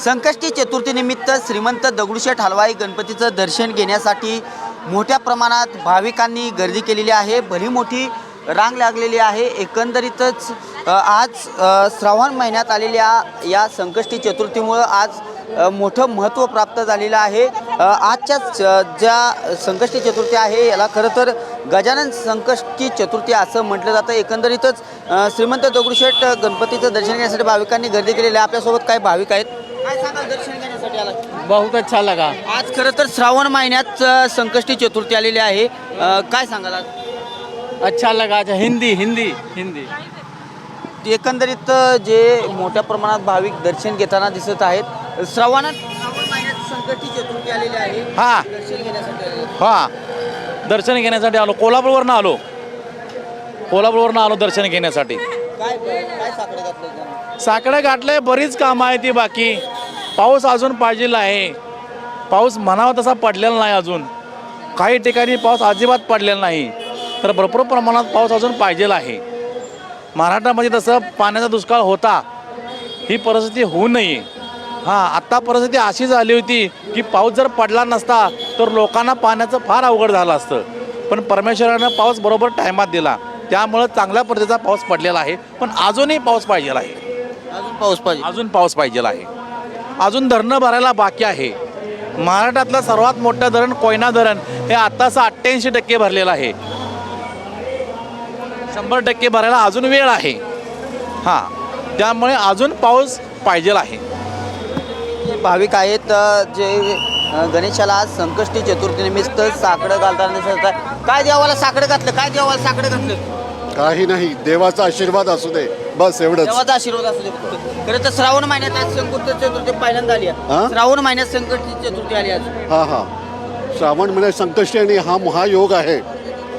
संकष्टी चतुर्थीनिमित्त श्रीमंत दगडूशेठ हलवाई गणपतीचं दर्शन घेण्यासाठी मोठ्या प्रमाणात भाविकांनी गर्दी केलेली आहे। भली मोठी रांग लागलेली आहे। एकंदरीतच आज श्रावण महिन्यात आलेल्या या संकष्टी चतुर्थीमुळे आज मोठं महत्त्व प्राप्त झालेलं आहे। आजच्या ज्या संकष्टी चतुर्थी आहे याला खरं तर गजानन संकष्टी चतुर्थी असं म्हटलं जातं। एकंदरीतच श्रीमंत दगडूशेठ गणपतीचं दर्शन घेण्यासाठी भाविकांनी गर्दी केलेली आहे। आपल्यासोबत काय भाविक आहेत, काय सांगाल दर्शन घेण्यासाठी आला? बहुत अच्छा लगा। आज खरं तर श्रावण महिन्यात संकष्टी चतुर्थी आलेली आहे, काय सांगाल आज? अच्छा लगा। अच्छा हिंदी हिंदी हिंदी एकंदरीत जे मोठ्या प्रमाणात भाविक दर्शन घेताना दिसत आहेत। श्रावण महिन्यात संकष्टी चतुर्थी आलेली आहे, हा दर्शन घेण्यासाठी आलेले. हा दर्शन घेण्यासाठी आलो। कोल्हापूरवरनं आलो दर्शन घेण्यासाठी। काय काय साकडं घातलं त्यांनी? साकडे गाठले, बरीच कामं आहे ती बाकी। पाऊस अजून पाहिजेला आहे। पाऊस म्हणावा तसा पडलेला नाही अजून। काही ठिकाणी पाऊस अजिबात पडलेला नाही, तर भरपूर प्रमाणात पाऊस अजून पाहिजेला आहे। महाराष्ट्रामध्ये तसं पाण्याचा दुष्काळ होता, ही परिस्थिती होऊ नये। हां, आत्ता परिस्थिती अशी झाली होती की पाऊस जर पडला नसता तर लोकांना पाण्याचं फार अवघड झालं असतं, पण परमेश्वरानं पाऊस बरोबर टायमात दिला, त्यामुळं चांगल्या पद्धतीचा पाऊस पडलेला आहे। पण अजूनही पाऊस पाहिजेला आहे, अजून पाऊस पाहिजेला आहे। अजून धरणं भरायला बाकी आहे। महाराष्ट्रातलं सर्वात मोठं धरण कोयना धरण हे आत्ताचं 88% भरलेलं आहे। 100% भरायला अजून वेळ आहे। हां, त्यामुळे अजून पाऊस पाहिजेला आहे। भाविक आहेत जे गणेशाला आज संकष्टी चतुर्थीनिमित्त साकडं घालताना दिसत आहे। काय देवाला साकडं घातलं, काय देवाला साकडं घातलं? काही नाही, देवाचा आशीर्वाद असू दे, बस एवढंच। देवाचा आशीर्वाद असू दे फक्त। खरं तर श्रावण महिन्यात आज संकष्टी चतुर्थी पहिल्यांदा आली आहे। हां? श्रावण महिन्यात संकष्टी चतुर्थी आली आज। हा हा, श्रावण महिन्यात संकष्टी आणि हा महायोग आहे,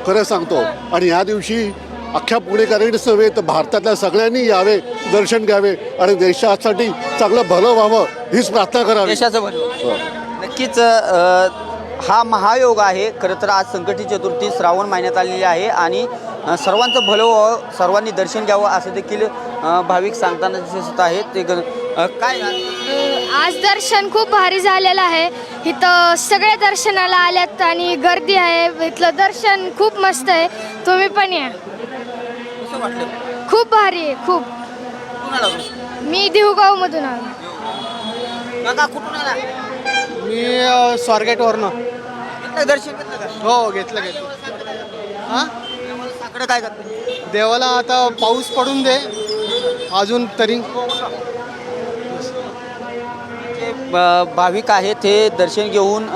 खरं सांगतो। आणि या दिवशी अख्ख्या पुणेकरांनीच नव्हे तर भारतातल्या सगळ्यांनी यावे, दर्शन घ्यावे आणि देशासाठी चांगलं भलं व्हावं हीच प्रार्थना करावी। देशाचं भलं नक्कीच हा महायोग आहे। खरं तर आज संकष्टी चतुर्थी श्रावण महिन्यात आलेली आहे आणि सर्वांचं भलं व्हावं, सर्वांनी दर्शन घ्यावं असं देखील भाविक सांगताना दिसत आहेत। ते काय आज दर्शन खूप भारी झालेलं आहे। इथं सगळे दर्शनाला आल्यात आणि गर्दी आहे। इथलं दर्शन खूप मस्त आहे, तुम्ही पण या। कसं वाटलं? खूप भारी आहे, खूप। कुठून आला तुम्ही? मी देऊगावमधून आलो। काका कुठून आला? मी स्वारगेटवरनं। घेतलं दर्शन घेतलं का? हो, घेतलं हां, देवाला साकडं काय घातलं? देवाला आता पाऊस पडून दे अजून तरी। जे भाविक आहेत ते दर्शन घेऊन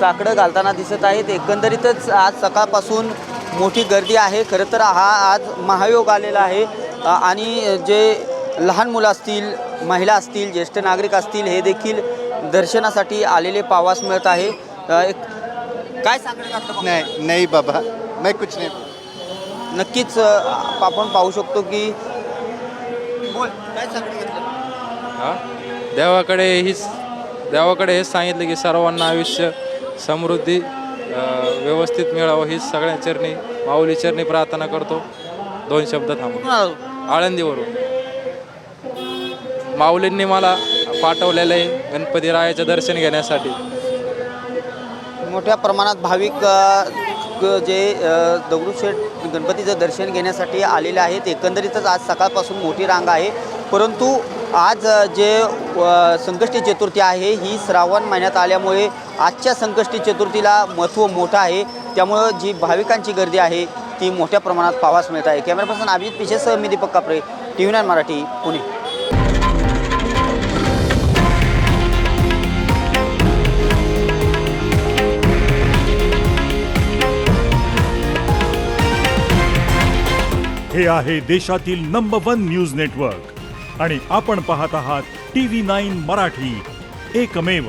साकडं घालताना दिसत आहेत। एकंदरीतच आज सकाळपासून मोठी गर्दी आहे। खरं तर हा आज महायोग आलेला आहे आणि जे लहान मुलं असतील, महिला असतील, ज्येष्ठ नागरिक असतील, हे देखील दर्शनासाठी आलेले पाहावयास मिळत आहे। काय साकडं घातलं? नाही बाबा, मैं कुछ नाही। नक्कीच आपण पाहू शकतो की काय साकडं घेतलं? देवाकडे हेच सांगितलं की सर्वांना आयुष्य समृद्धी व्यवस्थित मिळावं, हीच सगळ्या चरणी माऊली चरणी प्रार्थना करतो। 2 शब्द थांबतो। आळंदीवरून माऊलींनी मला पाठवलेलं आहे गणपती रायाचं दर्शन घेण्यासाठी। मोठ्या प्रमाणात भाविक जे दगडूशेठ गणपतीचं दर्शन घेण्यासाठी आलेले आहेत। एकंदरीतच आज सकाळपासून मोठी रांग आहे, परंतु आज जे संकष्टी चतुर्थी आहे ही श्रावण महिन्यात आल्यामुळे आजच्या संकष्टी चतुर्थीला महत्त्व मोठं आहे, त्यामुळं जी भाविकांची गर्दी आहे ती मोठ्या प्रमाणात पाहावयास मिळत आहे। कॅमेरा पर्सन अभिजित पिशेसह मी दीपक कापरे, TV9 मराठी, पुणे। हे आहे देशातील नंबर 1 न्यूज नेटवर्क आणि आपण पाहत आहात TV9 मराठी, एकमेव।